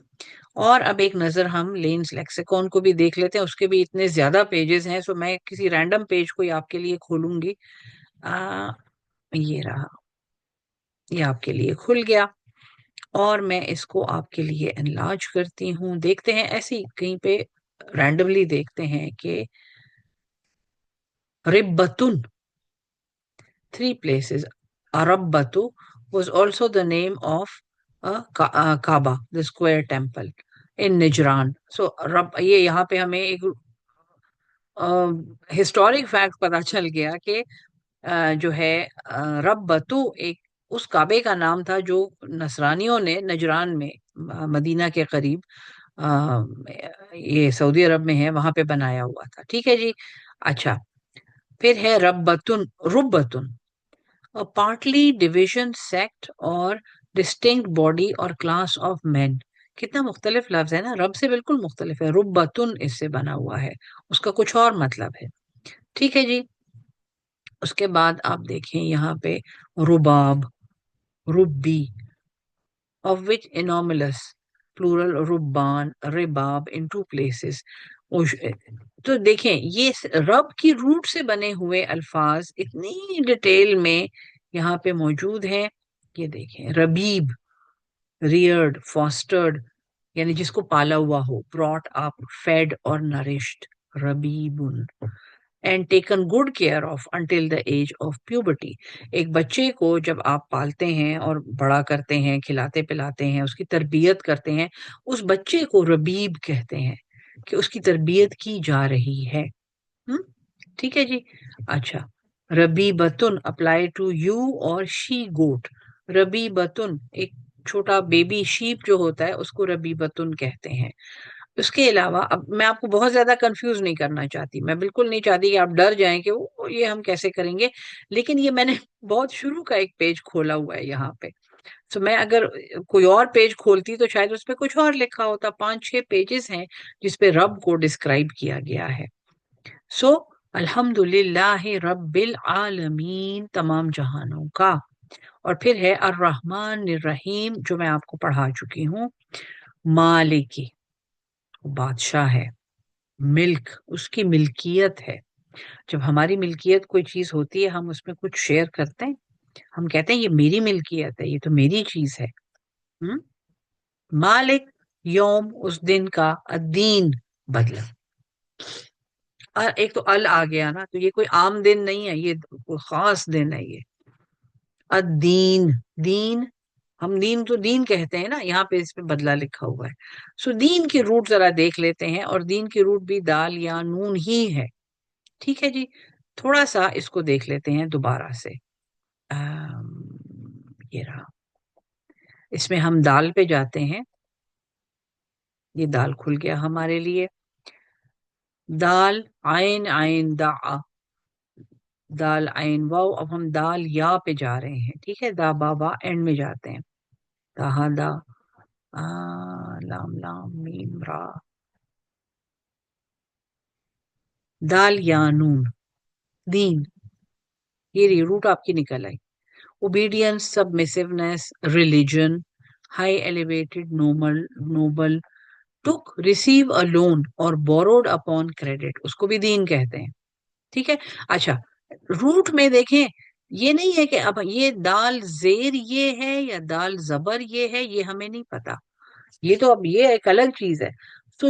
اور اب ایک نظر ہم لینز لیکسیکون کو بھی دیکھ لیتے ہیں. اس کے بھی اتنے زیادہ پیجز ہیں، سو میں کسی رینڈم پیج کو آپ کے لیے کھولوں گی. یہ رہا، یہ آپ کے لیے کھل گیا، اور میں اس کو آپ کے لیے انلارج کرتی ہوں. دیکھتے ہیں ایسے ہی کہیں پہ رینڈملی دیکھتے ہیں کہ ربتن 3 places. Arabbatu was also the name of Kaaba, the square temple in Najran. So یہ یہاں پہ ہمیں ایک ہسٹورک فیکٹ پتا چل گیا کہ جو ہے ربتو ایک اس کعبے کا نام تھا جو نصرانیوں نے نجران میں، مدینہ کے قریب، یہ سعودی عرب میں ہے، وہاں پہ بنایا ہوا تھا. ٹھیک ہے جی. اچھا، پھر ہے ربتن پارٹلی ڈویژن، سیکٹ اور ڈسٹنکٹ باڈی اور کلاس آف مین. کتنا مختلف لفظ ہے نا، رب سے بالکل مختلف ہے. ربتن اس سے بنا ہوا ہے، اس کا کچھ اور مطلب ہے. ٹھیک ہے جی. اس کے بعد آپ دیکھیں یہاں پہ رباب، ربی، of which anomalous plural ربان، Rabab in 2 places. تو دیکھیں یہ رب کی روٹ سے بنے ہوئے الفاظ اتنی ڈیٹیل میں یہاں پہ موجود ہیں. یہ دیکھیں، ربیب، ریئرڈ، فاسٹرڈ، یعنی جس کو پالا ہوا ہو، brought up، fed اور nourished، ربیبن. and taken good care of until the age of puberty. ایک بچے کو جب آپ پالتے ہیں اور بڑا کرتے ہیں، کھلاتے پلاتے ہیں، اس کی تربیت کرتے ہیں، اس بچے کو ربیب کہتے ہیں کہ اس کی تربیت کی جا رہی ہے. ٹھیک ہے جی. اچھا، ربیبتن اپلائی ٹو یو اور شی گوٹ. ربیبتن ایک چھوٹا بیبی شیپ جو ہوتا ہے اس کو ربیبتن کہتے ہیں. اس کے علاوہ اب میں آپ کو بہت زیادہ کنفیوز نہیں کرنا چاہتی، میں بالکل نہیں چاہتی کہ آپ ڈر جائیں کہ یہ ہم کیسے کریں گے، لیکن یہ میں نے بہت شروع کا ایک پیج کھولا ہوا ہے یہاں پہ. تو میں اگر کوئی اور پیج کھولتی تو شاید اس پہ کچھ اور لکھا ہوتا. 5-6 پیجز ہیں جس پہ رب کو ڈسکرائب کیا گیا ہے. سو الحمد للہ رب العالمین، تمام جہانوں کا. اور پھر ہے الرحمن الرحیم جو میں آپ کو پڑھا چکی ہوں. مالکی، بادشاہ ہے. ملک، اس کی ملکیت ہے. جب ہماری ملکیت کوئی چیز ہوتی ہے ہم اس میں کچھ شیئر کرتے ہیں، ہم کہتے ہیں یہ میری ملکیت ہے، یہ تو میری چیز ہے. مالک، یوم، اس دن کا، الدین، بدلہ. ایک تو ال آ گیا نا، تو یہ کوئی عام دن نہیں ہے، یہ کوئی خاص دن ہے. یہ الدین، دین، ہم دین تو دین کہتے ہیں نا، یہاں پہ اس پہ بدلہ لکھا ہوا ہے. سو دین کی روٹ ذرا دیکھ لیتے ہیں، اور دین کی روٹ بھی دال یا نون ہی ہے. ٹھیک ہے جی. تھوڑا سا اس کو دیکھ لیتے ہیں دوبارہ سے. یہ رہا، اس میں ہم دال پہ جاتے ہیں. یہ دال کھل گیا ہمارے لیے. دال، عین، عین، دا، دال، عین، واو. اب ہم دال یا پہ جا رہے ہیں. ٹھیک ہے، دا، بابا اینڈ میں جاتے ہیں. دا، دا، لام، لام، میم، را. دال یا نون، دین. یہ روٹ آپ کی نکل آئی. Obedience, submissiveness, religion, high elevated, noble. Took, receive a loan اور بوروڈ اپون کریڈٹ، اس کو بھی دین کہتے ہیں. ٹھیک ہے. اچھا، روٹ میں دیکھیں یہ نہیں ہے کہ اب یہ دال زیر یہ ہے یا دال زبر یہ ہے، یہ ہمیں نہیں پتا. یہ تو اب یہ ایک الگ چیز ہے. تو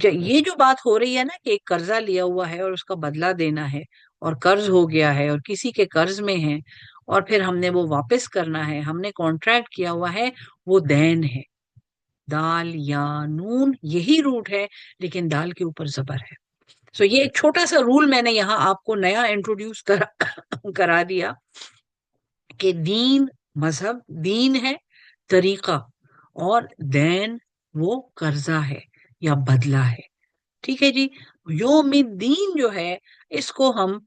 یہ جو بات ہو رہی ہے نا کہ ایک قرضہ لیا ہوا ہے اور اس کا بدلہ دینا ہے، اور قرض ہو گیا ہے اور کسی کے قرض میں ہے، اور پھر ہم نے وہ واپس کرنا ہے، ہم نے کانٹریکٹ کیا ہوا ہے، وہ دین ہے. دال یا نون یہی روٹ ہے، لیکن دال کے اوپر زبر ہے. سو یہ ایک چھوٹا سا رول میں نے یہاں آپ کو نیا انٹروڈیوس کرا دیا کہ دین مذہب، دین ہے طریقہ، اور دین وہ قرضہ ہے یا بدلہ ہے. ٹھیک ہے جی. یوم الدین جو ہے اس کو ہم،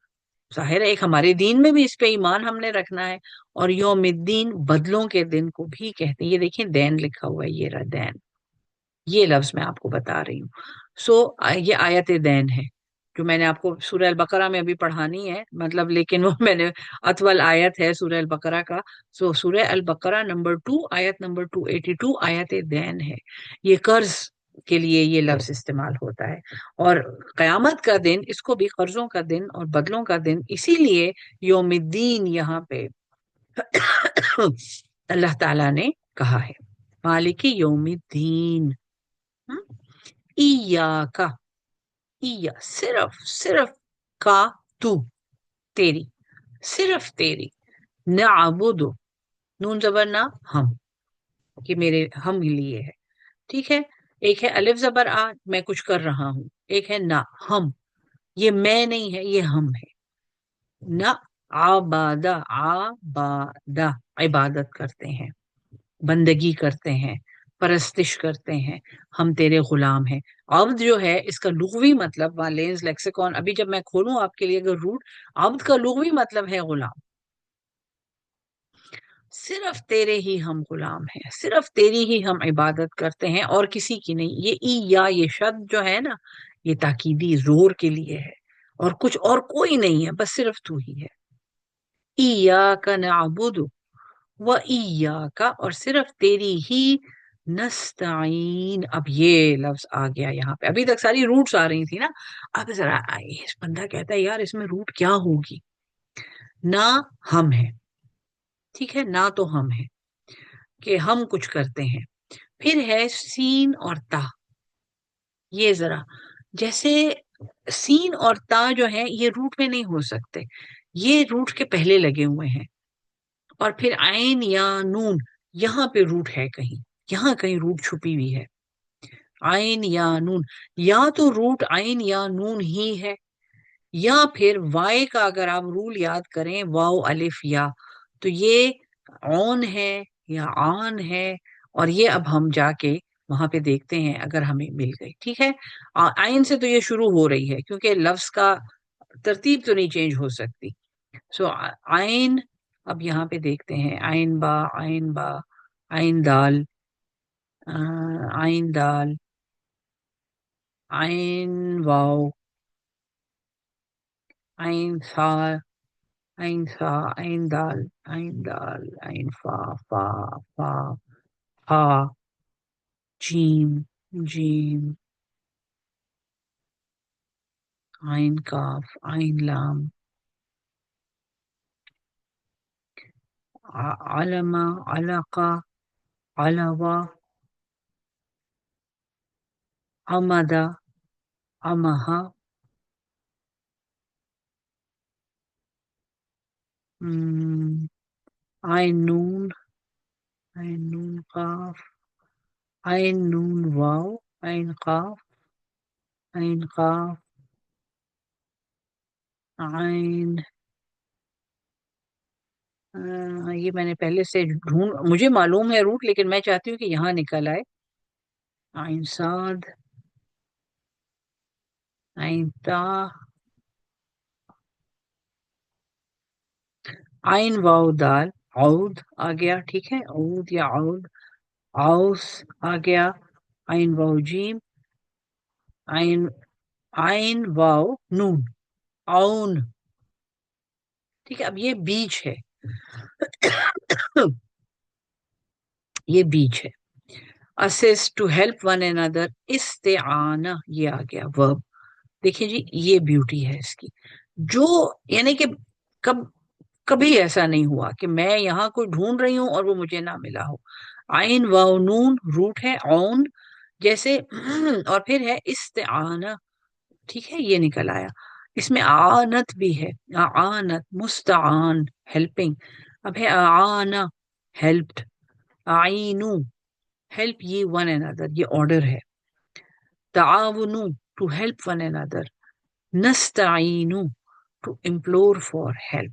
ظاہر ہے ایک ہمارے دین میں بھی اس پہ ایمان ہم نے رکھنا ہے، اور یوم الدین بدلوں کے دن کو بھی کہتے ہیں. یہ دیکھیں دین لکھا ہوا ہے، یہ رہا دین، یہ لفظ میں آپ کو بتا رہی ہوں. سو یہ آیت دین ہے جو میں نے آپ کو سورہ البقرہ میں ابھی پڑھانی ہے، مطلب لیکن وہ میں نے اطول آیت ہے سورہ البقرہ کا. سو سورہ البقرہ نمبر 2 آیت نمبر 282 آیت دین ہے. یہ قرض کے لیے یہ لفظ استعمال ہوتا ہے. اور قیامت کا دن اس کو بھی قرضوں کا دن اور بدلوں کا دن اسی لیے یوم الدین یہاں پہ اللہ تعالی نے کہا ہے، مالک یوم الدین. ایاکا، ایا صرف، صرف، کا تو تیری، صرف تیری، نعبد، نون زبر نہ، ہم، کہ میرے ہم لیے ہے. ٹھیک ہے. ایک ہے الف زبر آ، میں کچھ کر رہا ہوں. ایک ہے نہ، ہم، یہ میں نہیں ہے، یہ ہم ہے. نہ آبادہ، آبادہ، عبادت کرتے ہیں، بندگی کرتے ہیں، پرستش کرتے ہیں، ہم تیرے غلام ہیں. عبد جو ہے اس کا لغوی مطلب لینز لیکسیکون ابھی جب میں کھولوں آپ کے لیے اگر روٹ، عبد کا لغوی مطلب ہے غلام. صرف تیرے ہی ہم غلام ہیں، صرف تیری ہی ہم عبادت کرتے ہیں اور کسی کی نہیں. یہ ای یا یہ شد جو ہے نا، یہ تاکیدی زور کے لیے ہے، اور کچھ اور کوئی نہیں ہے، بس صرف تو ہی ہے. ایاک نعبد و ایاک، اور صرف تیری ہی نستعین. اب یہ لفظ آ گیا یہاں پہ، ابھی تک ساری روٹس آ رہی تھی نا. اب ذرا بندہ کہتا ہے یار اس میں روٹ کیا ہوگی. نہ ہم ہے، ٹھیک ہے، نہ تو ہم ہے کہ ہم کچھ کرتے ہیں. پھر ہے سین اور تا. یہ ذرا جیسے سین اور تا جو ہے یہ روٹ میں نہیں ہو سکتے، یہ روٹ کے پہلے لگے ہوئے ہیں. اور پھر عین یا نون، یہاں پہ روٹ ہے کہیں، یہاں کہیں روٹ چھپی ہوئی ہے. عین یا نون، یا تو روٹ عین یا نون ہی ہے، یا پھر وائے کا اگر آپ رول یاد کریں واو الف یا، تو یہ اون ہے یا آن ہے. اور یہ اب ہم جا کے وہاں پہ دیکھتے ہیں اگر ہمیں مل گئی. ٹھیک ہے. آئین سے تو یہ شروع ہو رہی ہے کیونکہ لفظ کا ترتیب تو نہیں چینج ہو سکتی. سو آئین، اب یہاں پہ دیکھتے ہیں آئین با، آئین با، آئین دال، آئین دال، آئین واو، آئین سا، عین سا، عین دال، عین دال، عین فا، فا، فا، ہا، جیم، جیم، عین کاف، عین لام، علما، علقا، علوا، عمدا، عمہا، عین نون، عین نون قاف، عین نون واو، عین قاف، عین قاف، عین. یہ میں نے پہلے سے ڈھونڈ، مجھے معلوم ہے روٹ لیکن میں چاہتی ہوں کہ یہاں نکل آئے. عین صاد، عین تا، عین واو دال، عود آ گیا. ٹھیک ہے، عود یا عود، اوس آ گیا. عین واو جیم، عین، عین واو نون، اون. ٹھیک ہے. اب یہ بیچ ہے، یہ بیچ ہے. assist to help one another، استعانہ یہ آ گیا verb. دیکھیں جی یہ بیوٹی ہے اس کی، جو یعنی کہ کب کبھی ایسا نہیں ہوا کہ میں یہاں کوئی ڈھونڈ رہی ہوں اور وہ مجھے نہ ملا ہو. عین واو نون روٹ ہے اون جیسے، اور پھر ہے استعانہ. ٹھیک ہے، یہ نکل آیا. اس میں آنت بھی ہے، آنت، مستعان، ہیلپنگ. اب ہے آنا، ہیلپڈ. آئینو، ہیلپ ye one another، یہ آرڈر ہے. تعاونو، ٹو ہیلپ ون another. نستعینو، ٹو implore for help.